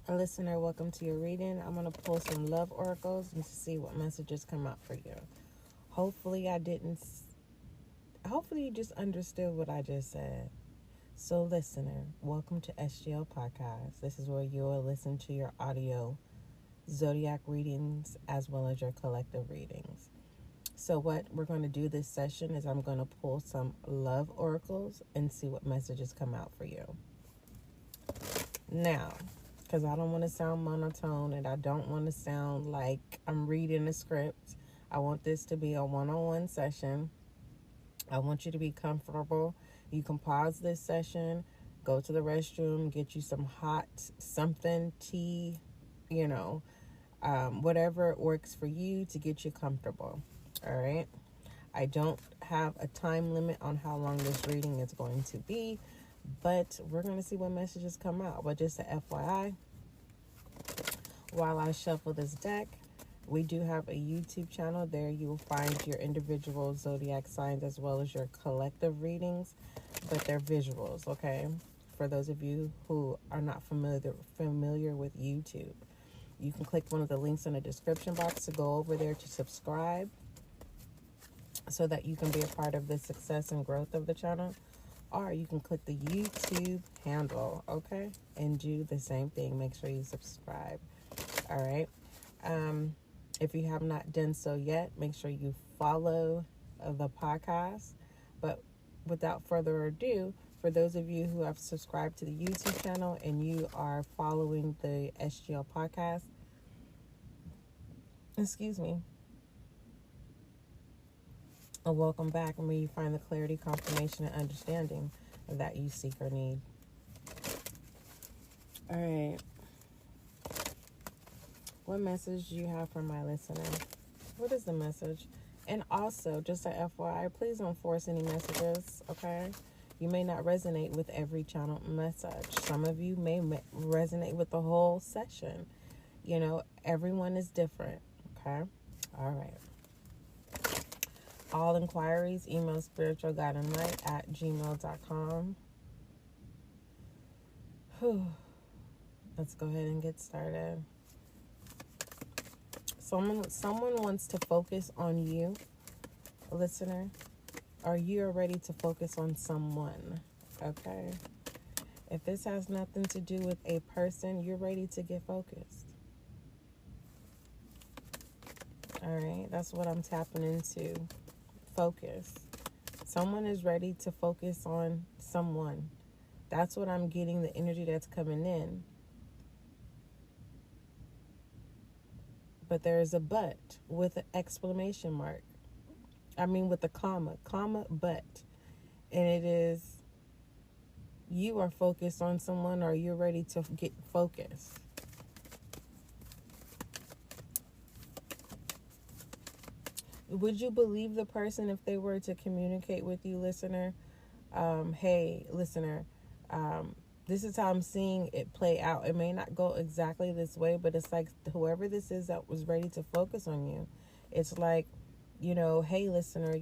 Listener, welcome to your reading. I'm going to pull some love oracles and see what messages come out for you. Hopefully hopefully you just understood what I just said. So, listener, welcome to SGL Podcast. This is where you will listen to your audio zodiac readings as well as your collective readings. So, what we're going to do this session is I'm going to pull some love oracles and see what messages come out for you. Now, because I don't want to sound monotone and I don't want to sound like I'm reading a script, I want this to be a one-on-one session. I want you to be comfortable. You can pause this session, go to the restroom, get you some hot something, tea, whatever works for you to get you comfortable. All right. I don't have a time limit on how long this reading is going to be, but we're going to see what messages come out. But just a FYI, while I shuffle this deck, we do have a YouTube channel. There you will find your individual zodiac signs as well as your collective readings, but they're visuals, okay? For those of you who are not familiar with YouTube, you can click one of the links in the description box to go over there to subscribe so that you can be a part of the success and growth of the channel. Or you can click the YouTube handle, okay? And do the same thing. Make sure you subscribe. All right. If you have not done so yet, make sure you follow the podcast. But without further ado, for those of you who have subscribed to the YouTube channel and you are following the SGL podcast, welcome back, and may you find the clarity, confirmation, and understanding that you seek or need. All right. What message do you have for my listener? What is the message? And also, just a FYI, please don't force any messages, okay? You may not resonate with every channel message. Some of you may resonate with the whole session. Everyone is different, okay? All right. All inquiries, email spiritualguideandlight@gmail.com. Let's go ahead and get started. Someone wants to focus on you, listener, or you are ready to focus on someone, okay? If this has nothing to do with a person, you're ready to get focused. All right, that's what I'm tapping into. Focus. Someone is ready to focus on someone. That's what I'm getting, the energy that's coming in. But there is a but with an exclamation mark. With a comma, but. And it is, you are focused on someone, or you're ready to get focused. Would you believe the person if they were to communicate with you, listener? Hey, listener, this is how I'm seeing it play out. It may not go exactly this way, but it's like whoever this is that was ready to focus on you. It's like, hey, listener,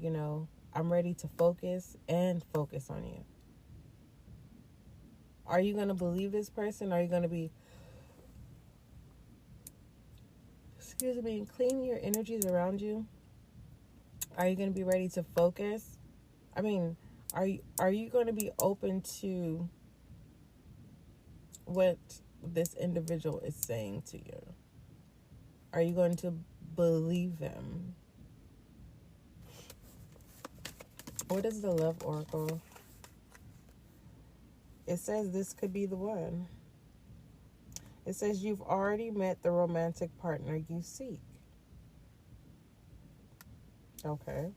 I'm ready to focus and focus on you. Are you going to believe this person? Are you going to be, clean your energies around you? Are you going to be ready to focus? Are you going to be open to what this individual is saying to you? Are you going to believe them? What is the love oracle? It says this could be the one. It says you've already met the romantic partner you seek. Okay.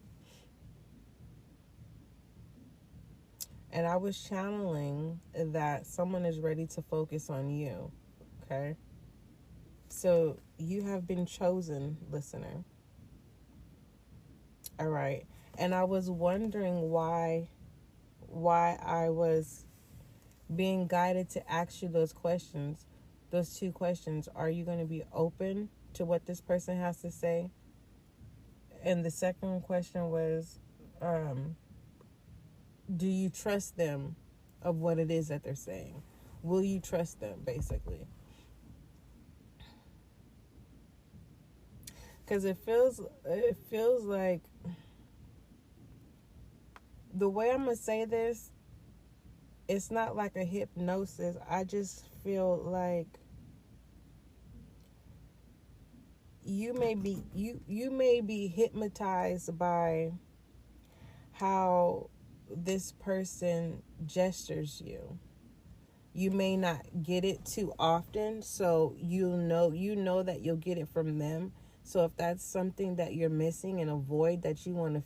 And I was channeling that someone is ready to focus on you. Okay. So you have been chosen, listener. All right. And I was wondering why I was being guided to ask you those questions. Those two questions. Are you going to be open to what this person has to say? And the second question was, do you trust them of what it is that they're saying? Will you trust them, basically? Because it feels like, the way I'm going to say this, it's not like a hypnosis. I just feel like you may be hypnotized by how this person gestures you. You may not get it too often, so you know that you'll get it from them. So if that's something that you're missing and a void that you want to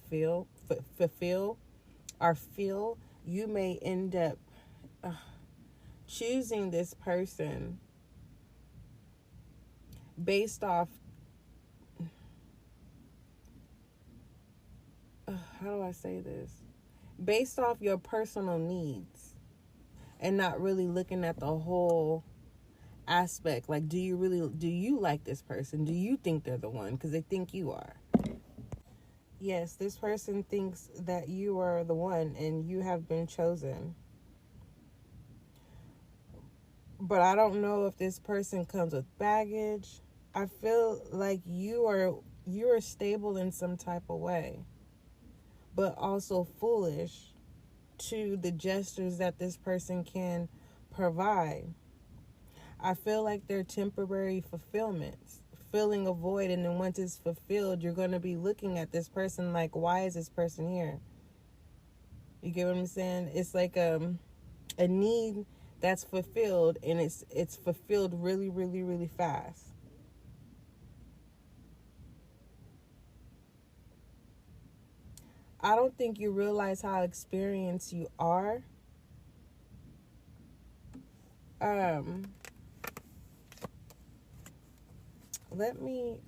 fulfill or feel, you may end up choosing this person based off, how do I say this? Based off your personal needs, and not really looking at the whole aspect. Like, do you like this person? Do you think they're the one? Because they think you are. Yes, this person thinks that you are the one and you have been chosen. But I don't know if this person comes with baggage. I feel like you are stable in some type of way, but also foolish to the gestures that this person can provide. I feel like they're temporary fulfillments, filling a void, and then once it's fulfilled, you're going to be looking at this person like, why is this person here? You get what I'm saying? It's like a need that's fulfilled, and it's fulfilled really, really, really fast. I don't think you realize how experienced you are. Um, let me,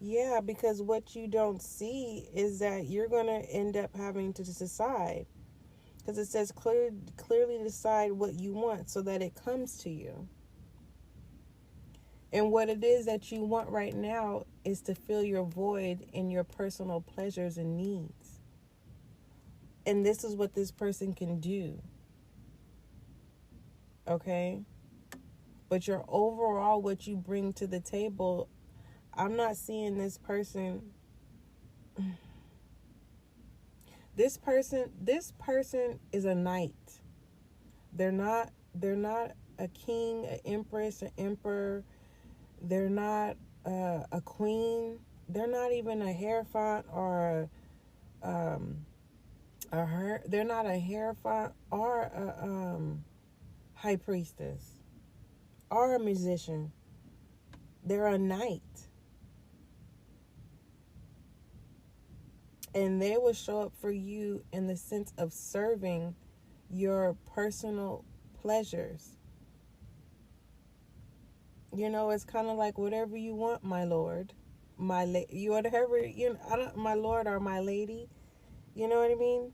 yeah, because what you don't see is that you're going to end up having to decide. Because it says clearly decide what you want so that it comes to you. And what it is that you want right now is to fill your void in your personal pleasures and needs. And this is what this person can do. Okay? But your overall, what you bring to the table, I'm not seeing this person. This person is a knight. They're not a king, an empress, an emperor. They're not a queen. They're not even a hierophant or they're not a hierophant or a high priestess or a musician. They're a knight. And they will show up for you in the sense of serving your personal pleasures. You know, it's kind of like, whatever you want, my lord, you whatever, my lord or my lady. You know what I mean?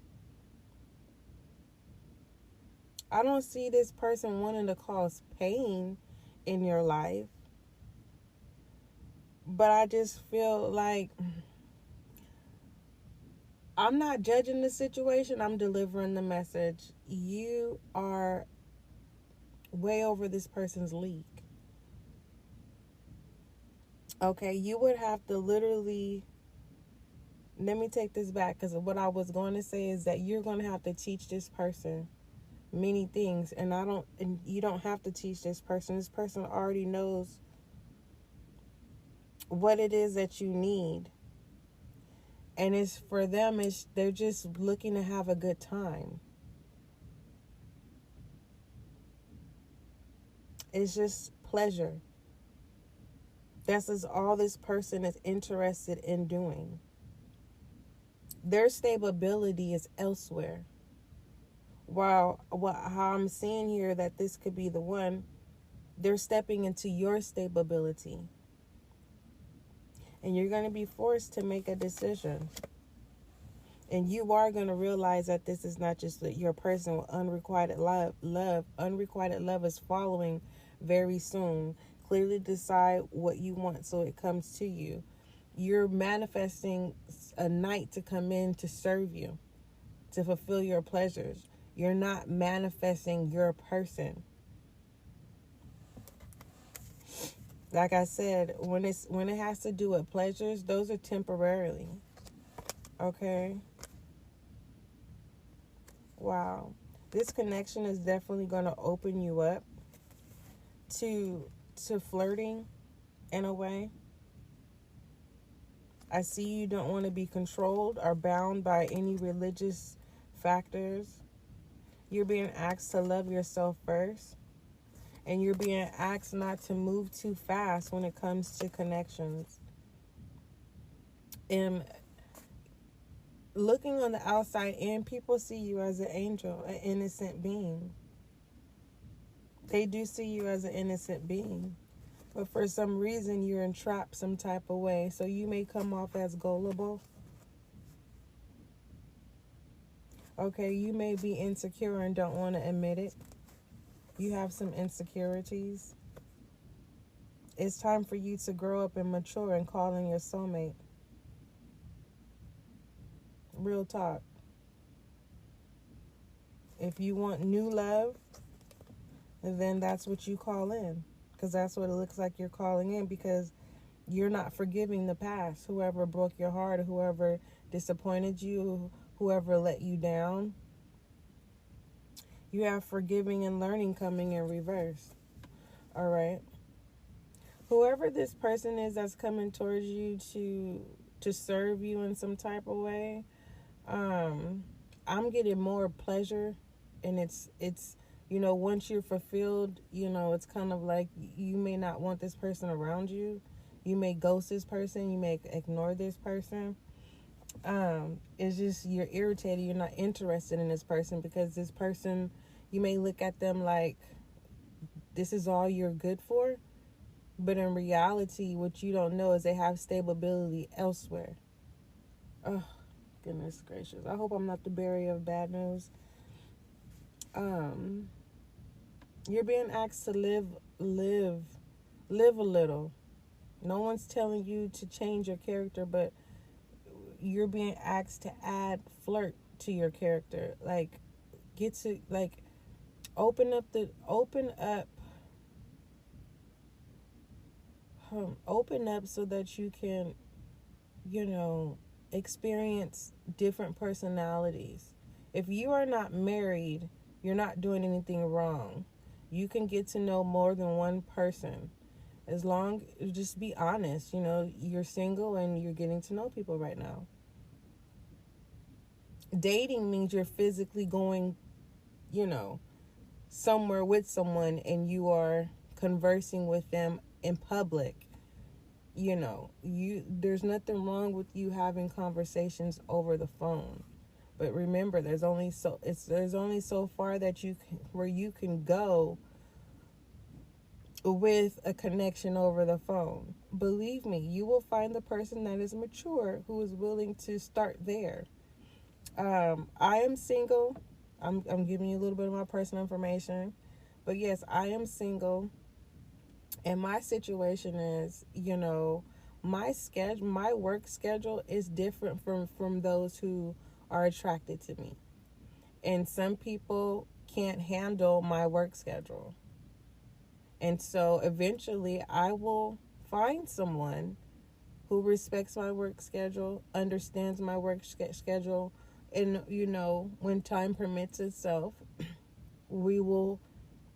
I don't see this person wanting to cause pain in your life, but I just feel like I'm not judging the situation. I'm delivering the message. You are way over this person's league. Okay, you would have to literally, let me take this back, because what I was going to say is that you're going to have to teach this person many things, and you don't have to teach this person. This person already knows what it is that you need. And it's for them, they're just looking to have a good time. It's just pleasure. That's all this person is interested in doing. Their stability is elsewhere. While how I'm seeing here that this could be the one, they're stepping into your stability. And you're going to be forced to make a decision. And you are going to realize that this is not just your person with unrequited love. Unrequited love is following very soon. Clearly decide what you want so it comes to you. You're manifesting a knight to come in to serve you, to fulfill your pleasures. You're not manifesting your person. Like I said, when it has to do with pleasures, those are temporarily. Okay? Wow. This connection is definitely going to open you up to flirting in a way. I see you don't want to be controlled or bound by any religious factors. You're being asked to love yourself first. And you're being asked not to move too fast when it comes to connections. And looking on the outside in, people see you as an angel, an innocent being. They do see you as an innocent being. But for some reason, you're entrapped some type of way. So you may come off as gullible. Okay, you may be insecure and don't want to admit it. You have some insecurities. It's time for you to grow up and mature and call in your soulmate. Real talk. If you want new love, then that's what you call in. Because that's what it looks like you're calling in, because you're not forgiving the past. Whoever broke your heart, or whoever disappointed you, whoever let you down. You have forgiving and learning coming in reverse. All right. Whoever this person is that's coming towards you to serve you in some type of way, I'm getting more pleasure, and it's once you're fulfilled, it's kind of like you may not want this person around you. You may ghost this person. You may ignore this person. It's just you're irritated. You're not interested in this person because this person, you may look at them like this is all you're good for. But in reality, what you don't know is they have stability elsewhere. Oh, goodness gracious. I hope I'm not the bearer of bad news. You're being asked to live a little. No one's telling you to change your character, but you're being asked to add flirt to your character. Like, open up so that you can, experience different personalities. If you are not married, you're not doing anything wrong. You can get to know more than one person. Just be honest. You're single and you're getting to know people right now. Dating means you're physically going, somewhere with someone and you are conversing with them in public. There's nothing wrong with you having conversations over the phone. But remember, there's only so far that where you can go with a connection over the phone. Believe me, you will find the person that is mature who is willing to start there. I am single. I'm giving you a little bit of my personal information. But yes, I am single. And my situation is, my work schedule is different from those who are attracted to me. And some people can't handle my work schedule. And so eventually I will find someone who respects my work schedule, understands my work schedule, and, when time permits itself, we will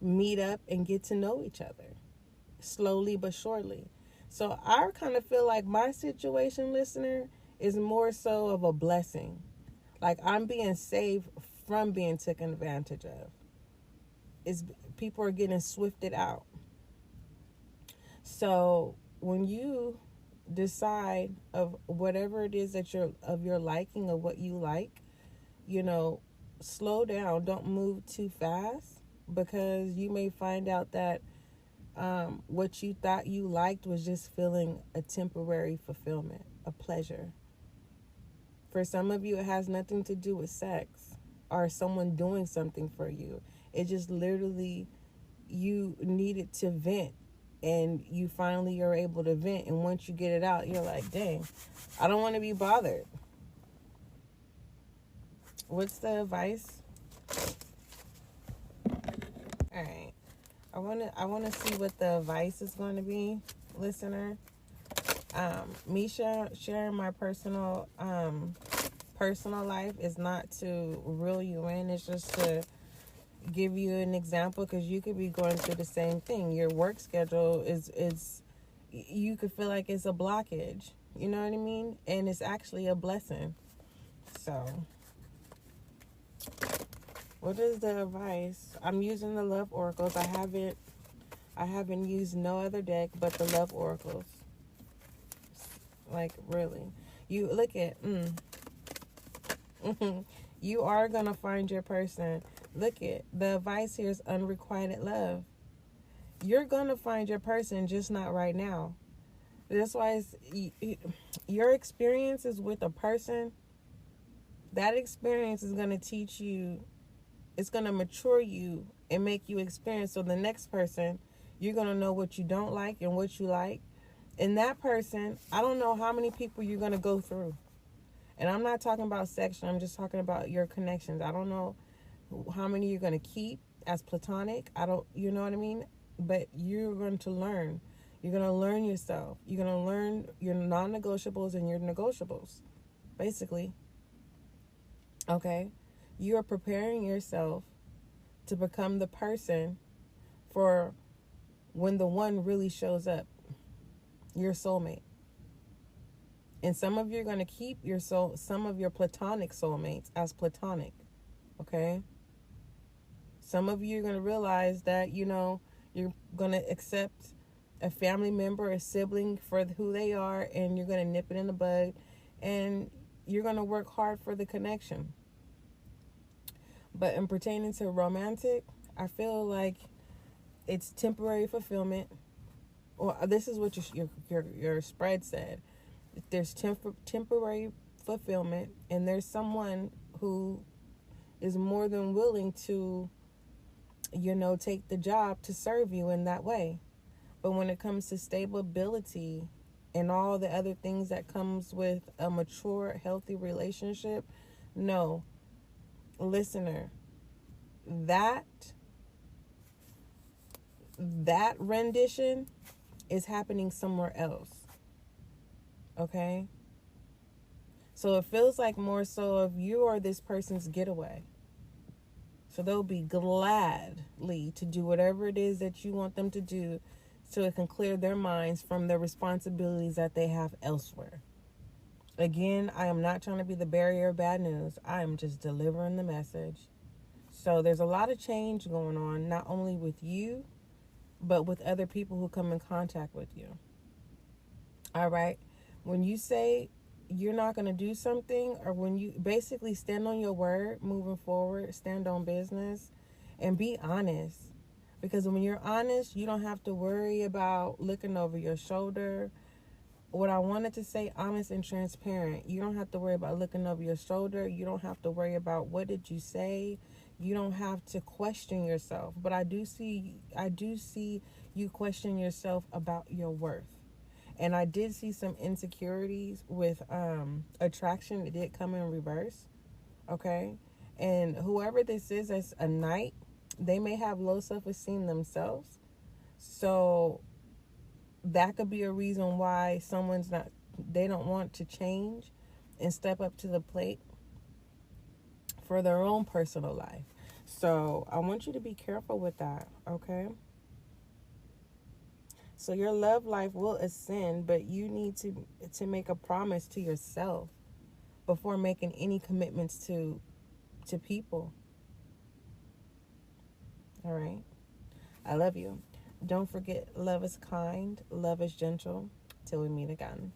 meet up and get to know each other slowly but surely. So I kind of feel like my situation, listener, is more so of a blessing. Like I'm being saved from being taken advantage of. People are getting swifted out. So when you decide of whatever it is that you're liking or what you like, slow down. Don't move too fast, because you may find out that what you thought you liked was just feeling a temporary fulfillment, a pleasure. For some of you, it has nothing to do with sex or someone doing something for you. It just literally, you needed to vent, and you finally are able to vent. And once you get it out, you're like, dang, I don't want to be bothered. What's the advice? All right. I want to see what the advice is going to be. listener. Me sharing my personal life is not to reel you in. It's just to give you an example, because you could be going through the same thing. Your work schedule is you could feel like it's a blockage. You know what I mean? And it's actually a blessing. So, what is the advice? I'm using the Love Oracles. I haven't used no other deck but the Love Oracles. Like, really. You look at you are gonna find your person. Look at the advice here is unrequited love. You're gonna find your person, just not right now. That's why your experiences with a person, that experience is gonna teach you. It's gonna mature you and make you experience. So the next person, you're gonna know what you don't like and what you like. And that person, I don't know how many people you're gonna go through. And I'm not talking about section. I'm just talking about your connections. I don't know how many you're going to keep as platonic. You know what I mean? But you're going to learn. You're going to learn yourself. You're going to learn your non-negotiables and your negotiables, basically. Okay? You are preparing yourself to become the person for when the one really shows up, your soulmate. And some of you are going to keep some of your platonic soulmates as platonic. Okay? Some of you are going to realize that, you're going to accept a family member, a sibling for who they are, and you're going to nip it in the bud, and you're going to work hard for the connection. But in pertaining to romantic, I feel like it's temporary fulfillment. Well, this is what your spread said. There's temporary fulfillment, and there's someone who is more than willing to, take the job to serve you in that way. But when it comes to stability and all the other things that comes with a mature, healthy relationship, no. Listener, that rendition is happening somewhere else. Okay? So it feels like more so if you are this person's getaway. So they'll be gladly to do whatever it is that you want them to do, so it can clear their minds from the responsibilities that they have elsewhere. Again, I am not trying to be the bearer of bad news. I am just delivering the message. So there's a lot of change going on, not only with you, but with other people who come in contact with you. All right? When you say you're not going to do something, or when you basically stand on your word moving forward, stand on business, and be honest. Because when you're honest, you don't have to worry about looking over your shoulder. What I wanted to say, honest and transparent. You don't have to worry about looking over your shoulder. You don't have to worry about what did you say. You don't have to question yourself. But I do see you question yourself about your worth. And I did see some insecurities with attraction. It did come in reverse. Okay? And whoever this is as a knight, they may have low self-esteem themselves. So that could be a reason why they don't want to change and step up to the plate for their own personal life. So I want you to be careful with that, okay? So your love life will ascend, but you need to make a promise to yourself before making any commitments to people. All right? I love you. Don't forget, love is kind, love is gentle. Till we meet again.